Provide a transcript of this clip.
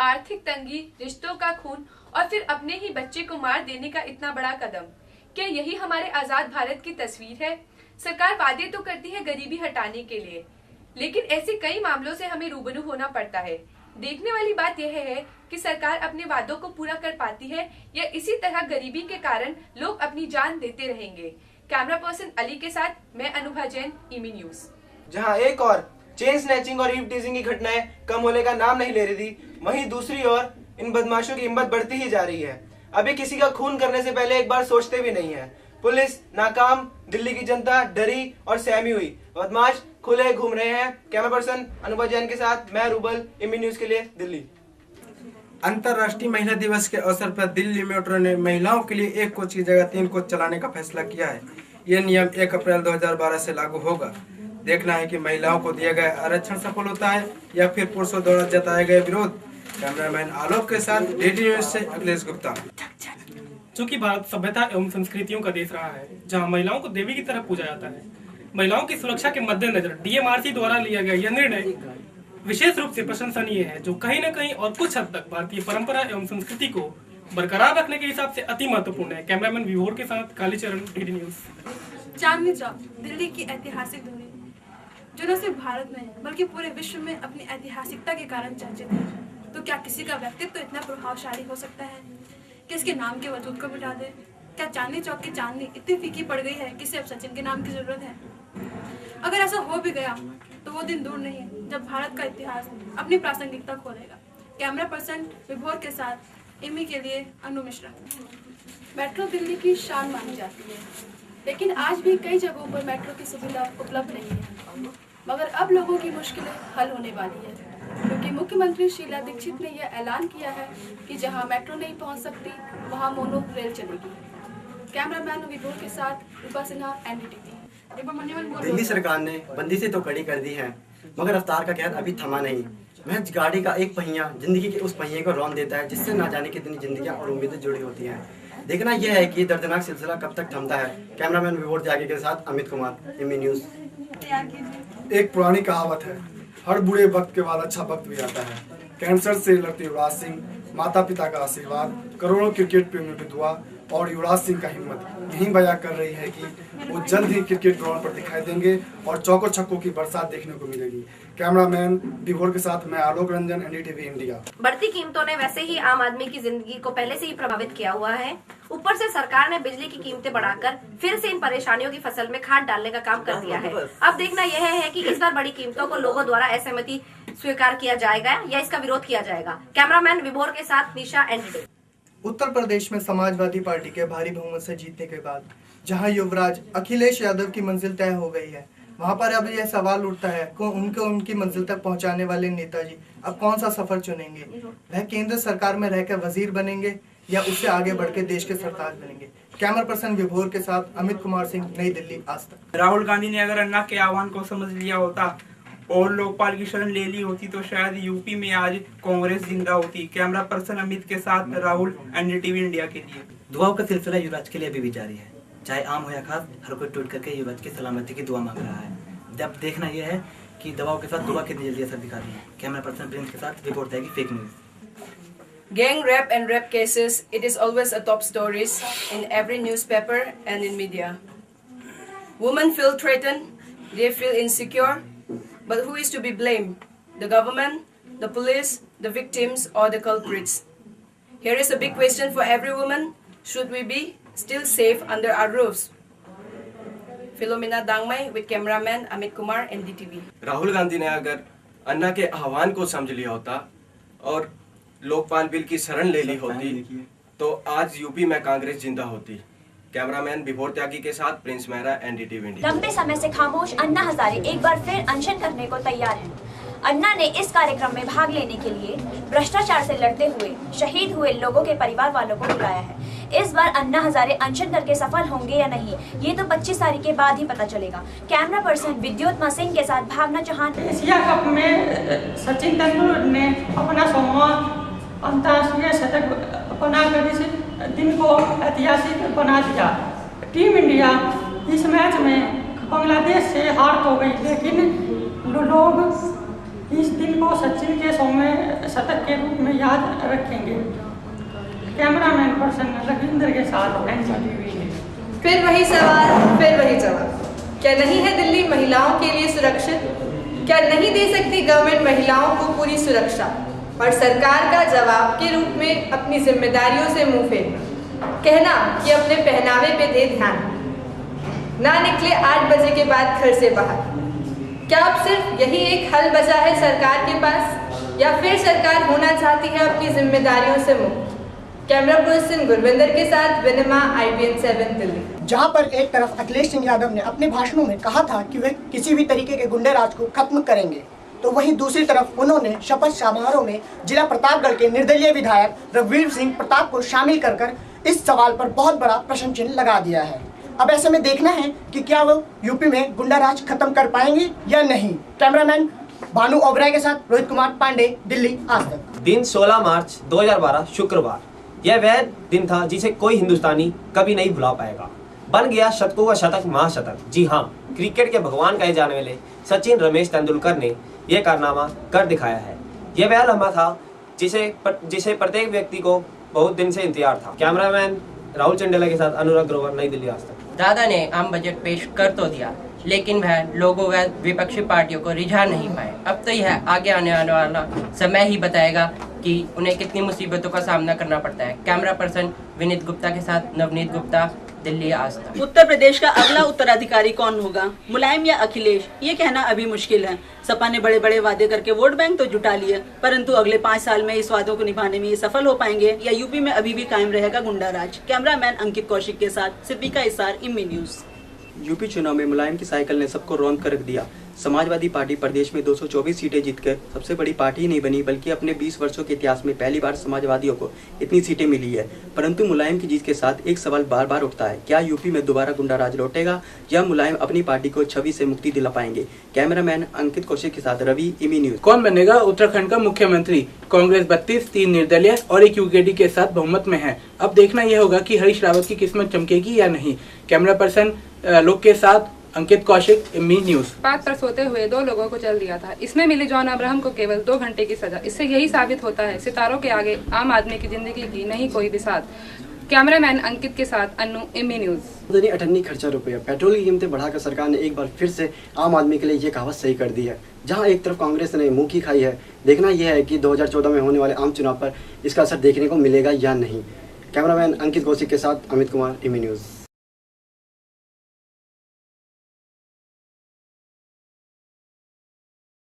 आर्थिक तंगी, रिश्तों का खून और फिर अपने ही बच्चे को मार देने का इतना बड़ा कदम, क्या यही हमारे आजाद भारत की तस्वीर है? सरकार वादे तो करती है गरीबी हटाने के लिए, लेकिन ऐसे कई मामलों से हमें रूबरू होना पड़ता है। देखने वाली बात यह है कि सरकार अपने वादों को पूरा कर पाती है या इसी तरह गरीबी के कारण लोग अपनी जान देते रहेंगे। कैमरा पर्सन अली के साथ मैं अनुभा जैन, ईमी न्यूज। जहां एक और चेन स्नैचिंग और ईव टीजिंग की घटनाएं कम होने का नाम नहीं ले रही थी, वहीं दूसरी ओर इन बदमाशों की हिम्मत बढ़ती ही जा रही है। अभी किसी का खून करने से पहले एक बार सोचते भी नहीं है। पुलिस नाकाम, दिल्ली की जनता डरी और सहमी हुई, बदमाश खुले घूम रहे हैं। कैमरा पर्सन अनुभा जैन के साथ मैं रूबल, ईमी न्यूज के लिए दिल्ली। अंतर्राष्ट्रीय महिला दिवस के अवसर पर दिल्ली मेट्रो ने महिलाओं के लिए एक कोच की जगह 3 कोच चलाने का फैसला किया है। यह नियम 1 अप्रैल 2012 से लागू होगा। देखना है कि महिलाओं को दिया गया आरक्षण सफल होता है या फिर पुरुषों द्वारा जताए गए विरोध। कैमरामैन आलोक के साथ डीडी न्यूज से अखिलेश गुप्ता। चूंकि भारत सभ्यता एवं संस्कृतियों का देश रहा है, जहां महिलाओं को देवी की तरह पूजा जाता है, महिलाओं की सुरक्षा के मद्देनजर डीएमआरसी द्वारा लिया गया यह निर्णय विशेष रूप से प्रशंसनीय है, जो कहीं न कहीं और कुछ हद तक भारतीय परंपरा एवं संस्कृति को बरकरार रखने के हिसाब से अति महत्वपूर्ण है। कैमरामैन विभोर के साथ कालीचरण, डीडी न्यूज। चांदनी चौक दिल्ली की ऐतिहासिक धुरी, जो न सिर्फ भारत में बल्कि पूरे विश्व में अपनी ऐतिहासिकता के कारण चर्चित है। तो क्या किसी का व्यक्तित्व तो इतना प्रभावशाली हो सकता है कि इसके नाम के वजूद को मिटा दे? क्या चांदनी चौक की चांदनी इतनी फीकी पड़ गई है कि सिर्फ सचिन के नाम की जरूरत है? अगर ऐसा हो भी गया तो वो दिन दूर नहीं जब भारत का इतिहास अपनी प्रासंगिकता खो देगा। कैमरा पर्सन विभोर के साथ ईमी के लिए अनु मिश्रा। मेट्रो दिल्ली की शान मानी जाती है, लेकिन आज भी कई जगहों पर मेट्रो की सुविधा उपलब्ध नहीं है। मगर अब लोगों की मुश्किलें हल होने वाली है, क्योंकि मुख्यमंत्री शीला दीक्षित ने यह ऐलान किया है कि जहां मेट्रो नहीं पहुंच सकती वहां मोनो रेल चलेगी। कैमरामैन विभोर के साथ रूपा सिन्हा, एनडीटीवी। दिल्ली सरकार ने बंदिशें तो कड़ी कर दी हैं, मगर रफ्तार का कहर अभी थमा नहीं। महज गाड़ी का एक पहिया जिंदगी के उस पहिए को रौंद देता है, जिससे ना जाने कितनी जिंदगियां और उम्मीदें जुड़ी होती हैं। देखना यह है कि दर्दनाक सिलसिला कब तक थमता है। कैमरामैन विभोर त्यागी के साथ अमित कुमार, ईमी न्यूज। एक पुरानी कहावत है, हर बुरे वक्त के बाद अच्छा वक्त भी आता है। कैंसर से लड़ते युवराज सिंह, माता पिता का आशीर्वाद, करोड़ों क्रिकेट प्रेमियों की दुआ और युवराज सिंह का हिम्मत यही बयां कर रही है कि वो जल्द ही क्रिकेट ग्राउंड पर दिखाई देंगे और चौकों छक्कों की बरसात देखने को मिलेगी। कैमरामैन विभोर के साथ मैं आलोक रंजन, एनडीटीवी इंडिया। बढ़ती कीमतों ने वैसे ही आम आदमी की जिंदगी को पहले से ही प्रभावित किया हुआ है। ऊपर से सरकार ने बिजली की कीमतें बढ़ाकर फिर से इन परेशानियों की फसल में खाद डालने का काम कर दिया है। अब देखना यह है कि इस बार बड़ी कीमतों को लोगों द्वारा असहमति स्वीकार किया जाएगा या इसका विरोध किया जाएगा। कैमरामैन विभोर के साथ निशा, एनडीटीवी। उत्तर प्रदेश में समाजवादी पार्टी के भारी बहुमत से जीतने के बाद जहां युवराज अखिलेश यादव की मंजिल तय हो गई है, वहां पर अब यह सवाल उठता है कि उनको उनकी मंजिल तक पहुंचाने वाले नेताजी अब कौन सा सफर चुनेंगे। वह केंद्र सरकार में रहकर वजीर बनेंगे या उससे आगे बढ़ के देश के सरताज बनेंगे। कैमरा पर्सन विभोर के साथ अमित कुमार सिंह, नई दिल्ली, आज तक। राहुल गांधी ने अगर अन्ना के आह्वान को समझ लिया होता और लोकपाल की शरण ले ली होती तो शायद यूपी में आज कांग्रेस जिंदा होती। कैमरा पर्सन अमित के साथ राहुल, एनडीटीवी इंडिया के लिए। दुआओं का सिलसिला युवराज के लिए अभी भी जारी है, चाहे आम हो या खास, हर कोई टूट करके युवराज की सलामती की दुआ मांग रहा है। अब देखना यह है कि दवाओं के साथ दुआ कितनी जल्दी असर दिखाती है। कैमरा पर्सन प्रिंस के साथ रिपोर्ट है कि fake news. Gang rape and rape cases, it is always a top stories in every newspaper and in media. Women feel threatened, they feel insecure, but who is to be blamed? The government, the police, the victims, or the culprits? Here is a big question for every woman. Should we be still safe under our roofs? Philomena Dangmai with cameraman Amit Kumar, NDTV. Rahul Gandhi ने अगर अन्ना के आह्वान को समझ लिया होता और Lokpal bill की शरण ले ली होती तो आज यूपी में कांग्रेस जिंदा होती। कैमरामैन विभोर त्यागी के साथ प्रिंस मेहरा, एनडीटीवी इंडिया। लंबे समय से खामोश अन्ना हजारे एक बार फिर अनशन करने को तैयार हैं। अन्ना ने इस कार्यक्रम में भाग लेने के लिए भ्रष्टाचार से लड़ते हुए शहीद हुए लोगों के परिवार वालों को बुलाया है। इस बार अन्ना हजारे अनशन करके सफल होंगे या नहीं, ये तो 25 तारीख के बाद ही पता चलेगा। कैमरा पर्सन विद्युत सिंह के साथ भावना चौहान। एशिया कप में सचिन तेंदुलकर ने अपना 100वां अंतर्राष्ट्रीय शतक बनाकर इस दिन को ऐतिहासिक बना दिया। टीम इंडिया इस मैच में बांग्लादेश से हार तो गई, लेकिन लोग इस दिन को सचिन के 100वें शतक के रूप में याद रखेंगे। कैमरामैन पर्सन रविंद्र के साथ NDTV न्यूज़। फिर वही सवाल, फिर वही जवाब। क्या नहीं है दिल्ली महिलाओं के लिए सुरक्षित? क्या नहीं दे सकती गवर्नमेंट महिलाओं को पूरी सुरक्षा? और सरकार का जवाब के रूप में अपनी जिम्मेदारियों से मुंह फेरना, कहना कि अपने पहनावे पे दे ध्यान, ना निकले 8 बजे के बाद घर से बाहर। क्या अब सिर्फ यही एक हल बचा है सरकार के पास, या फिर सरकार होना चाहती है अपनी जिम्मेदारियों से मुक्त? कैमरा पर्सन गुरविंदर के साथ विनिमा, IBN 7 दिल्ली। जहां पर एक तरफ अखिलेश सिंह यादव ने अपने भाषणों में कहा था कि वे किसी भी तरीके के गुंडे राज को खत्म करेंगे, तो वहीं दूसरी तरफ उन्होंने शपथ समारोह में जिला प्रतापगढ़ के निर्दलीय विधायक रघुवीर सिंह प्रताप को शामिल कर इस सवाल पर बहुत बड़ा प्रश्न चिन्ह लगा दिया है। अब ऐसे में देखना है कि क्या वो यूपी में गुंडा राज खत्म कर पाएंगे या नहीं। कैमरामैन भानु ओबराय के साथ रोहित कुमार पांडे, दिल्ली आज तक। दिन 16 मार्च 2012 शुक्रवार। यह वह दिन था जिसे कोई हिंदुस्तानी कभी नहीं भुला पाएगा। बन गया शतकों का शतक महाशतक। जी हाँ, क्रिकेट के भगवान कहे जाने वाले सचिन रमेश तेंदुलकर ने यह कारनामा कर दिखाया है। यह वह लम्हा था जिसे प्रत्येक व्यक्ति को बहुत दिन से इंतजार था। कैमरामैन राहुल चंडेला के साथ अनुराग ग्रोवर, नई दिल्ली आज तक। दादा ने आम बजट पेश कर तो दिया, लेकिन वह लोगों व विपक्षी पार्टियों को रिझा नहीं पाए। अब तो यह आगे आने वाला समय ही बताएगा कि उन्हें कितनी मुसीबतों का सामना करना पड़ता है। कैमरा पर्सन विनीत गुप्ता के साथ नवनीत गुप्ता, दिल्ली आज तक। उत्तर प्रदेश का अगला उत्तराधिकारी कौन होगा, मुलायम या अखिलेश, ये कहना अभी मुश्किल है। सपा ने बड़े बड़े वादे करके वोट बैंक तो जुटा लिए, परंतु अगले 5 साल में इस वादों को निभाने में ये सफल हो पाएंगे या यूपी में अभी भी कायम रहेगा गुंडा राज। कैमरामैन अंकित कौशिक के साथ सिद्दीका इसार, इम्मी न्यूज। यूपी चुनाव में मुलायम की साइकिल ने सबको रौंद कर रख दिया। समाजवादी पार्टी प्रदेश में 224 सीटें जीतकर सबसे बड़ी पार्टी ही नहीं बनी, बल्कि अपने 20 वर्षों के इतिहास में पहली बार समाजवादियों को इतनी सीटें मिली है। परंतु मुलायम की जीत के साथ एक सवाल बार बार उठता है, क्या यूपी में दोबारा गुंडा राज लौटेगा या मुलायम अपनी पार्टी को छवि से मुक्ति दिला पाएंगे। कैमरामैन अंकित कौशिक के साथ रवि, इमी न्यूज। कौन बनेगा उत्तराखंड का मुख्यमंत्री? कांग्रेस 32, 3 निर्दलीय और 1 यूकेडी के साथ बहुमत में है। अब देखना यह होगा कि हरीश रावत की किस्मत चमकेगी या नहीं। कैमरा पर्सन लोक के साथ अंकित कौशिक, इमी न्यूज। बात पर सोते हुए 2 लोगों को जल दिया था। इसमें मिली जॉन अब्राहम को केवल 2 घंटे की सजा। इससे यही साबित होता है सितारों के आगे आम आदमी की जिंदगी की नहीं कोई बिसात। कैमरामैन अंकित के साथ अन्नू, इमी न्यूज। अठन्नी खर्चा रुपया, पेट्रोल की कीमतें बढ़ाकर सरकार ने एक बार फिर से आम आदमी के लिए ये कहावत सही कर दी है। जहां एक तरफ कांग्रेस ने मुंह की खाई है, देखना यह है कि 2014 में होने वाले आम चुनाव पर इसका असर देखने को मिलेगा या नहीं। कैमरामैन अंकित कौशिक के साथ अमित कुमार, इमी न्यूज।